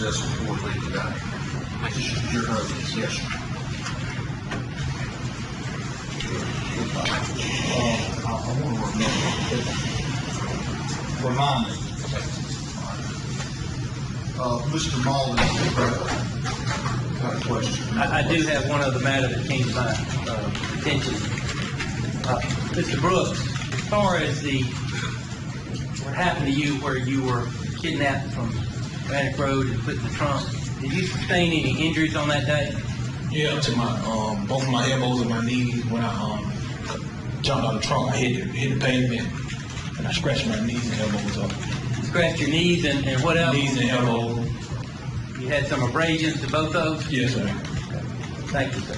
process before we today. This is your notice, yes, sir. I want to remind me. Mr. Malden, got a question. I do have one other matter that came to my attention. Mr. Brooks, as far as what happened to you where you were kidnapped from Atlantic Road and put in the trunk, did you sustain any injuries on that day? Yeah, to my both of my elbows and my knees. When I jumped out of the trunk, I hit the pavement, and I scratched my knees and elbows up. You scratched your knees and what else? Knees and elbows. You had some abrasions to both those? Yes, sir. Thank you, sir.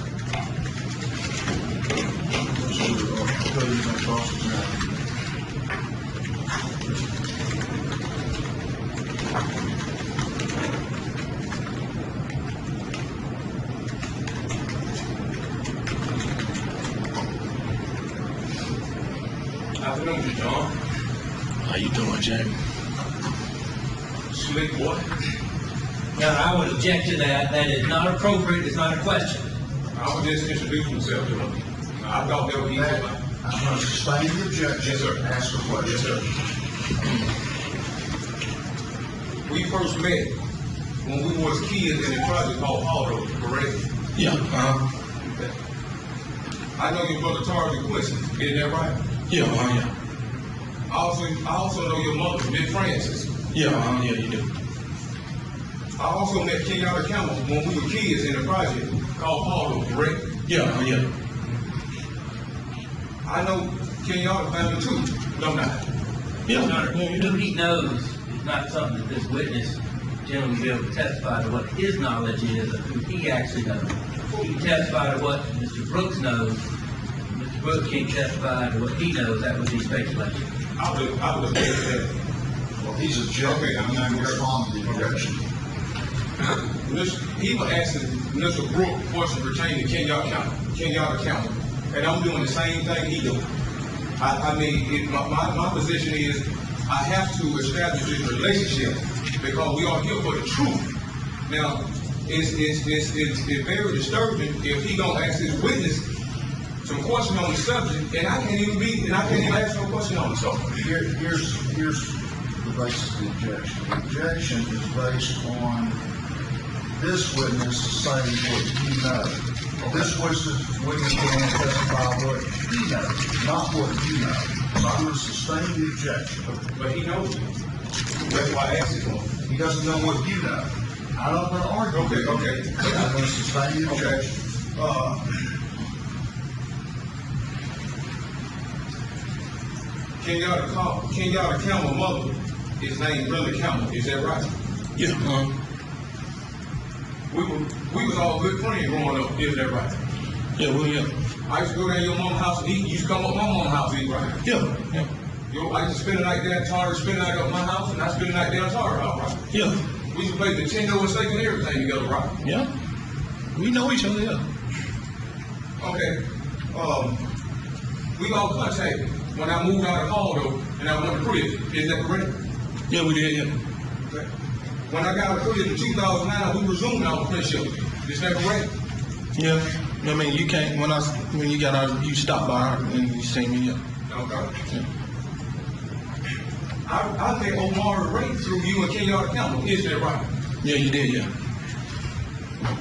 Afternoon, John. How you doing, Jamie? Slick boy. Now, I would object to that. That is not appropriate. It's not a question. I would just introduce myself to him. I thought that would be easy. I'm going to sustain the objection. Yes, sir. Ask a question. Yes, sir. We first met when we was kids in a project called Auto, correct? Yeah. Okay. I know your brother Target Quincy, isn't that right? Yeah. Yeah. I also know your mother, Miss Francis. Yeah. Yeah. You do. I also met Kenyatta Campbell when we were kids in a project called Auto, correct? Yeah. Yeah. I know Kenyatta family too, don't I? Yeah. Yeah. You do. He knows it's not something that this witness generally will be able to testify to what his knowledge is of who he actually knows. He can testify to what Mr. Brooks knows. Mr. Brooks can't testify to what he knows. That would be speculation. I would object to that. Well, he's objecting. Okay, I'm going to respond to the objection. He was asking Mr. Brooks question pertaining to Kenyatta County, and I'm doing the same thing he doing. I mean, my position is I have to establish this relationship because we are here for the truth. Now, it's very disturbing if he gonna ask his witness some question on the subject, and I can't even ask no question on the subject. Here's the basis of the objection. The objection is based on this witness saying what he knows. This witness can testify what he knows, not what you know. So I'm going to sustain the objection. But he knows it. That's why I asked it for him. He doesn't know what you know. I'm not going to argue. Okay. I'm going to sustain the objection. Kenyatta Campbell mother is named Brenda Campbell. Is that right? Yeah. We was all good friends growing up. Is that right? Yeah. Well, yeah. I used to go down to your mom's house and eat. You used to come up my mom's house and eat, right? Yeah. Yeah. I used to spend the night down at Target, spend the night up at my house, and I spend the night down at Target house, right? Yeah. We used to play Nintendo and Sega and everything together, right? Yeah. We know each other. Yeah. Okay. We all contacted when I moved out of Colorado and I went to prison. Is that correct? Yeah, we did. Yeah. Okay. When I got out of prison in 2009, we resumed our friendship. Is that correct? Yeah. I mean, you can't. When you got out, you stopped by and you seen me. Yeah. Okay. Yeah. I met Omari Wray through you and Kenyatta Campbell. Is that right? Yeah, you did. Yeah.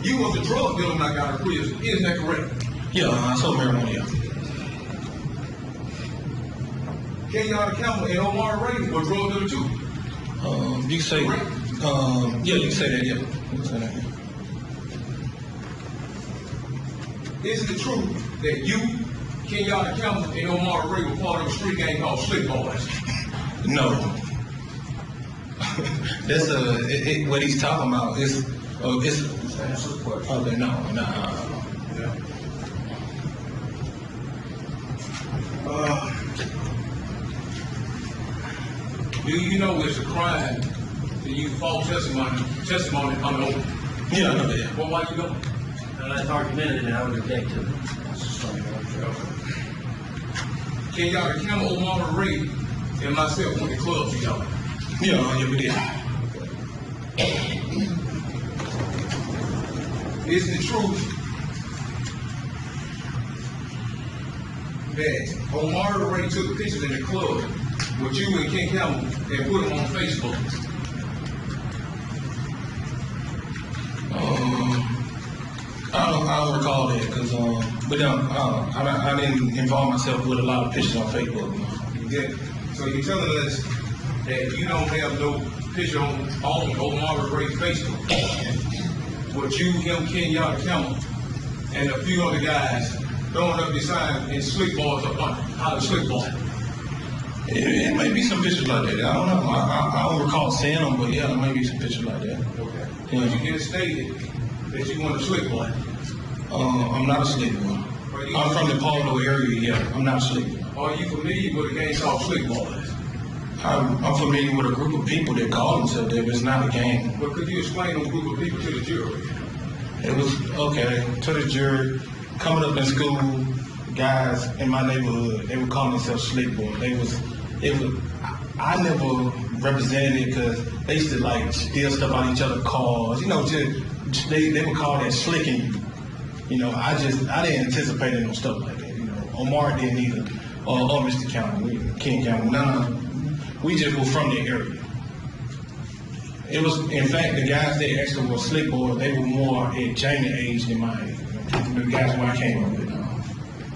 You was a drug dealer when I got out of prison. Is that correct? Yeah. I sold marijuana. Yeah. Kenyatta Campbell and Omari Wray were drug dealers too. You can say. Correct? Yeah, you can say that. Yeah. You can say that. Yeah. Is it true that you, Kenyatta Campbell, and Omari Wray were part of a street gang called Slick Boys? No. That's what he's talking about. It's Answer the question. okay. No. Do you know it's a crime to use false testimony coming over? Yeah, I know that. Yeah. Well, why you don't? That's argumentative, and I would object to it. Kenyatta Campbell, Omari Wray, and myself went to clubs together. Yeah, we did. is the truth that Omari Wray took pictures in the club with you and Ken Campbell and put them on Facebook? I don't recall that because I didn't involve myself with a lot of pictures on Facebook. Yeah. So you're telling us that you don't have no picture on Omari Wray's Facebook, but you, him, Ken Campbell, and a few other guys throwing up your sign and slick balls up on how to slick ball. It may be some pictures like that. I don't know. I don't recall seeing them, but yeah, there may be some pictures like that. Okay. Yeah. You get stated that you want a slick ball. I'm not a slick boy. I'm from the Palo area, yeah. I'm not a slick boy. Are you familiar with a game called slick ballers? I'm familiar with a group of people that call themselves that, but it's not a game. But could you explain those group of people to the jury? It was, okay, to the jury, coming up in school, guys in my neighborhood, they would call themselves slick boy. I never represented it because they used to like steal stuff out of each other's cars. You know, they would call that slicking. You know, I didn't anticipate no stuff like that. You know, Omar didn't either, or Mr. Campbell, King Campbell. None of we just were from the area. It was, in fact, the guys that actually were slick boys, they were more at Jamie age than my age. The guys where I came up with.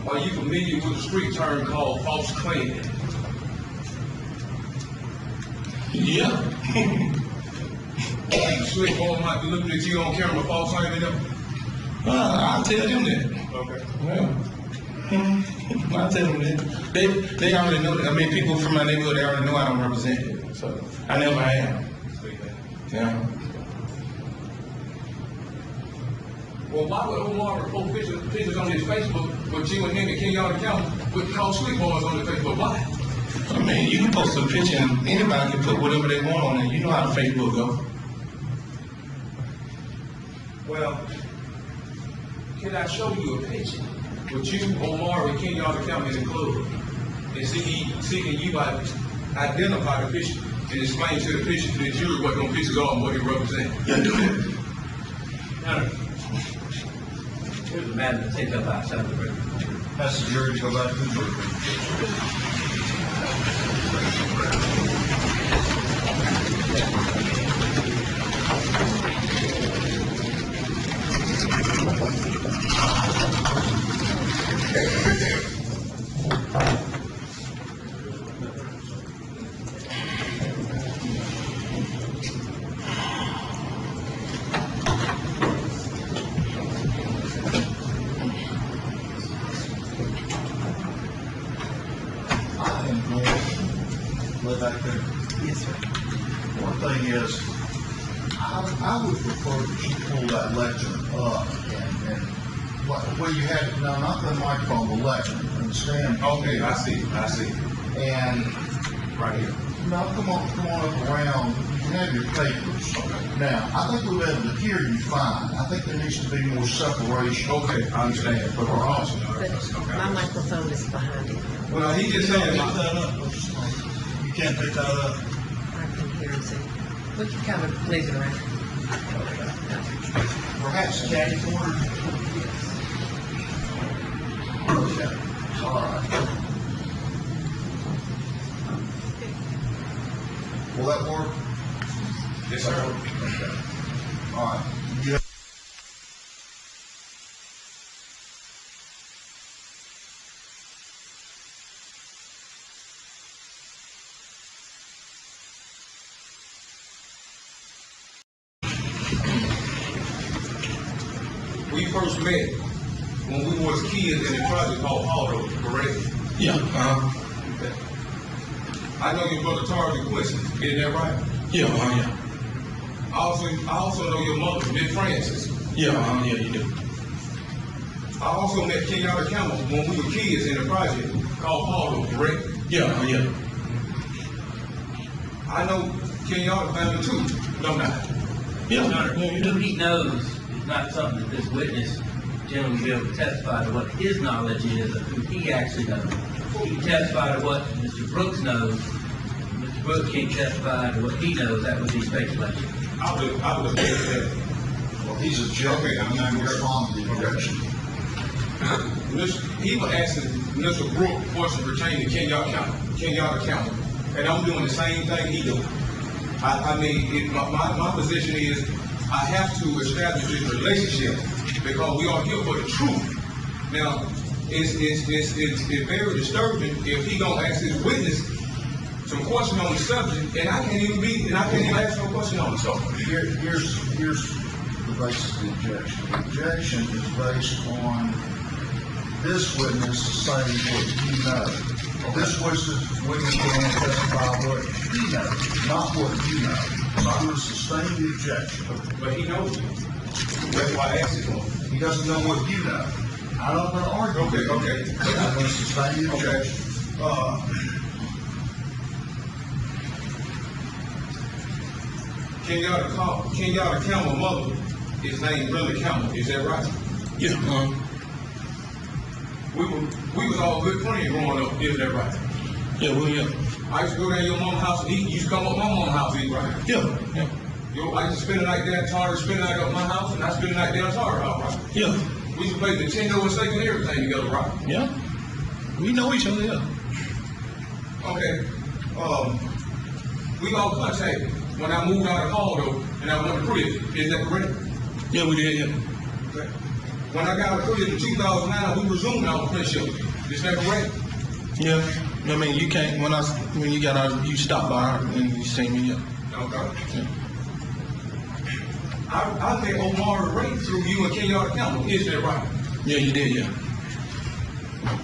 Are you familiar with the street term called false claiming? Yeah. Slick boy might be looking at you on camera, false claiming them. I'll tell them that. Okay. Yeah. I'll tell them that. They already know that. I mean, people from my neighborhood, they already know I don't represent it. So I never have. Yeah. Well, why would Omar post pictures on his Facebook with you and him and Ken Campbell with called slick boys on the Facebook? Why? I mean, you can post a picture and anybody can put whatever they want on it. You know how Facebook go. Well, can I show you a picture with you, Omar, and Ken Campbell in the club, and see you identify the picture and explain to the picture to the jury what those pictures are and what they represent? Yeah, do that. Now, here's a matter to take up outside the room. That's the jury to go back to the jury. Back there. Yes, sir. One thing is, I would prefer that you pull that lecture up and where you have it now, not the microphone, the lecture, and the stand. Okay, I see. And Right here. now come on up around. You can have your papers. Okay. Now, I think we'll be able to hear you fine. I think there needs to be more separation. Okay, I understand. For our audience. But my microphone is behind it. Well, he just said, You can't pick that up. I can hear him say, we can kind of move it around. Perhaps caddy corner. Okay. All right. Will that work? yes, sir. Okay. All right. You We first met when we was kids in a project called Auto, correct? Yeah. Okay. I know your brother Tarvin Quincy, isn't that right? Yeah. Yeah. I also know your mother, Miss Francis. Yeah. Yeah. You do. I also met King Campbell when we were kids in a project called Auto, correct? Yeah. Yeah. I know King family too, don't I? Yeah. Yeah. You do. He knows it's not something that this witness generally will be able to testify to what his knowledge is of who he actually knows. He can testify to what Mr. Brooks knows. Mr. Brooks can't testify to what he knows. That would be speculation. I would have said that. Well, he's objecting, Okay, I'm not responding to the objection. He was asking Mr. Brooke a question pertaining to Kenyatta County, and I'm doing the same thing he doing. I mean, my position is I have to establish this relationship because we are here for the truth. Now, it's very disturbing if he gonna ask his witness some question on the subject, and I can't even ask no question on it. So Here's the basis of the objection. The objection is based on this witness saying what you know. This witness can testify what he knows, not what you know. So I'm going to sustain the objection. but he knows it. That's why I asked it to him. He doesn't know what you know. I'm not going to argue. Okay. I'm going to sustain the objection. Kenyatta Campbell mother is named Brenda Campbell. Is that right? Yeah. We was all good friends growing up. Is that right? Yeah, well, yeah. I used to go down to your mom's house and eat. You used to come up my mom's house and eat, right? Yeah, yeah. I used to spend the night down at Tara, spend the night up at my house, and I spend the night down at Tara house, right? Yeah. We used to play Nintendo and Sega and everything together, right? Yeah. We know each other, yeah. Okay. We all contacted when I moved out of hall though, and I went to prison. Is that correct? Yeah, we did, yeah. Okay. When I got out of prison in 2009, we resumed our friendship. Is that correct? Yeah. I mean, you can't, when you got out, you stopped by her and you seen me, yeah. Okay. Yeah. I met Omari Wray through you and Kenyatta County. Is that right? Yeah, you did, yeah.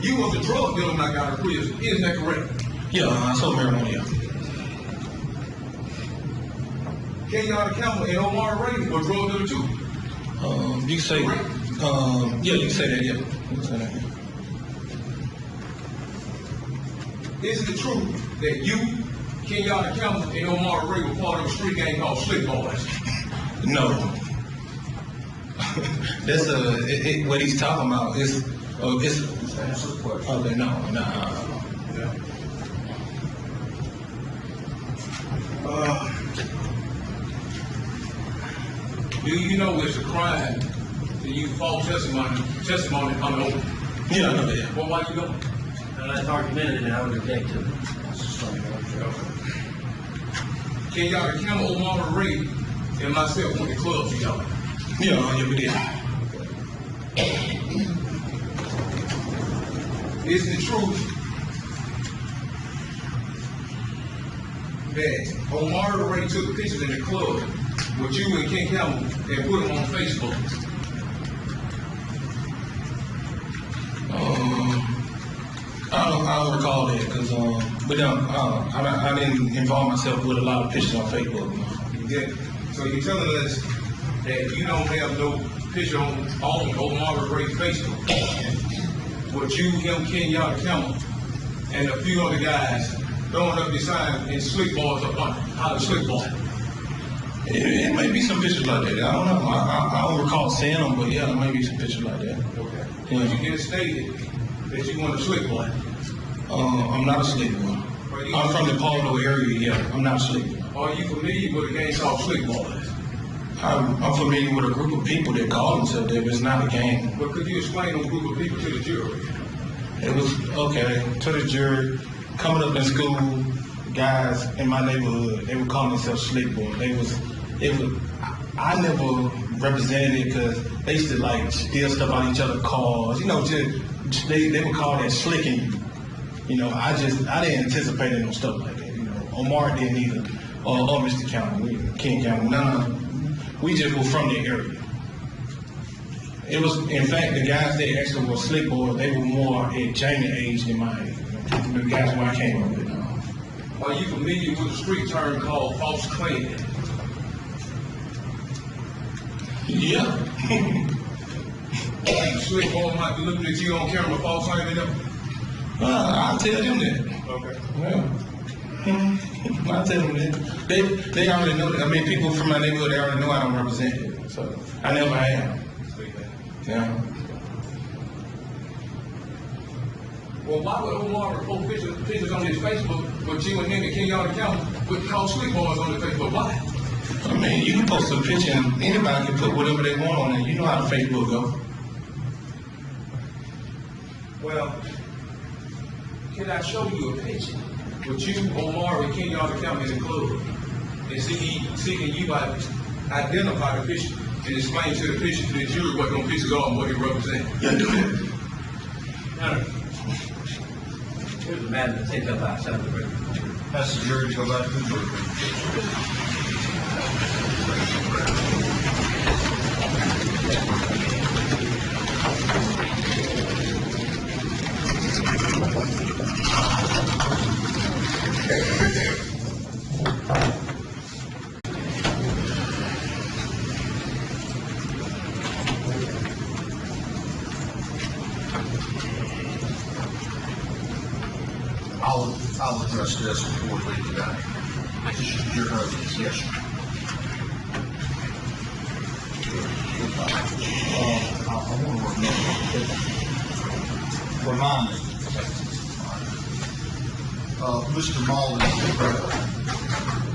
You was a drug dealer when I got out of prison. Is that correct? Yeah, I sold marijuana, yeah. Kenyatta County and Omari Wray were drug dealers too. You can say, yeah, you can say that, yeah. You can say that, yeah. Is it true that you, Kenyatta County, and Omari Wray were part of a street gang called Slick Boys? No. That's what he's talking about is, Answer the question. okay, no. Do you know it's a crime to use false testimony on oath? Yeah, I know that, yeah. Well, why you don't? That's argumentative, and I would object to it. Sustain the objection. Kenyatta County, Omari Wray, and myself went to clubs together. Yeah, we did. Is it true that Omari Wray took pictures in the club with you and Ken Campbell and put them on Facebook? I don't recall that because I didn't involve myself with a lot of pictures on Facebook. Yeah. So you're telling us that you don't have no picture on Omari Wray's Facebook with you, him, Kenyatta Campbell, and a few other guys throwing up your sign and slick balls up on how to slick ball. It may be some pictures like that. I don't know. I don't recall seeing them, but yeah, there may be some pictures like that. Okay. Yeah. You just stated that you want to slick ball. I'm not a slick boy. I'm from the Paldo area, yeah. I'm not a slick boy. Are you familiar with a game called slick ballers? I'm familiar with a group of people that call themselves that, but it's not a game. But could you explain those group of people to the jury? It was, okay, to the jury, coming up in school, guys in my neighborhood, they would call themselves slick boys. I never represented it because they used to like steal stuff out of each other's cars. You know, they would call that slicking. You know, I didn't anticipate no stuff like that. You know, Omar didn't either, or Mr. County, King County. No. We just were from the area. It was, in fact, the guys that actually were slick boys, they were more at Jamie age than mine. The guys where I came up with. Are you familiar with a street term called false claim? Yeah. Slick boy might be looking at you on camera, false claiming them. I'll tell them that. Okay. Yeah. I'll tell them that. They already know that. I mean, people from my neighborhood, they already know I don't represent it. So I never have. Yeah. Well, why would Omar post pictures on his Facebook with you and him and Kenyatta County with called slick boys on the Facebook? Why? I mean, you can post a picture and anybody can put whatever they want on it. You know how Facebook go. Well, can I show you a picture with you, Omari, King Y'all the County in the club? And can you identify the picture and explain to the picture to the jury what those pictures are and what they represent? Yeah, do it. No. Here's the matter to take up outside of the room. Ask the jury to go back to the jury. I'll address this before we leave today. This is your notice, yes, sir. I want to remind me. Mr. Malden,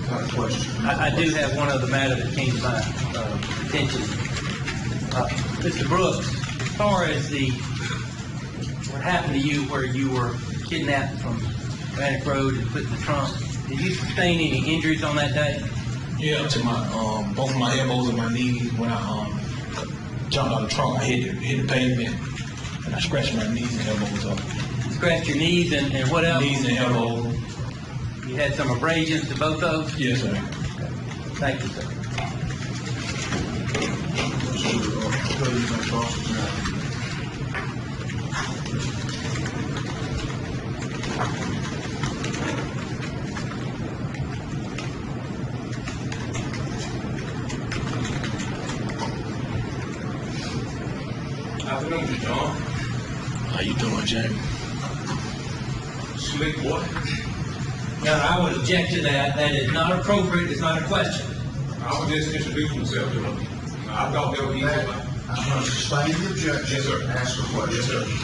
got a question. I do have one other matter that came to my attention. Mr. Brooks, as far as what happened to you where you were kidnapped from Atlantic Road and put in the trunk, did you sustain any injuries on that day? Yeah, to my both of my elbows and my knees. When I jumped out of the trunk, I hit the pavement, and I scratched my knees and elbows up. Scratched your knees and what else? Knees and elbows. You had some abrasions to both those? Yes, sir. Thank you, sir. Afternoon, John. How you doing, Jamie? Slick boy. No, I would object to that. That is not appropriate. It's not a question. I would just introduce myself to him. I thought that would be. I'm going to sustain the objection. Yes, sir. Ask a question. Yes, sir.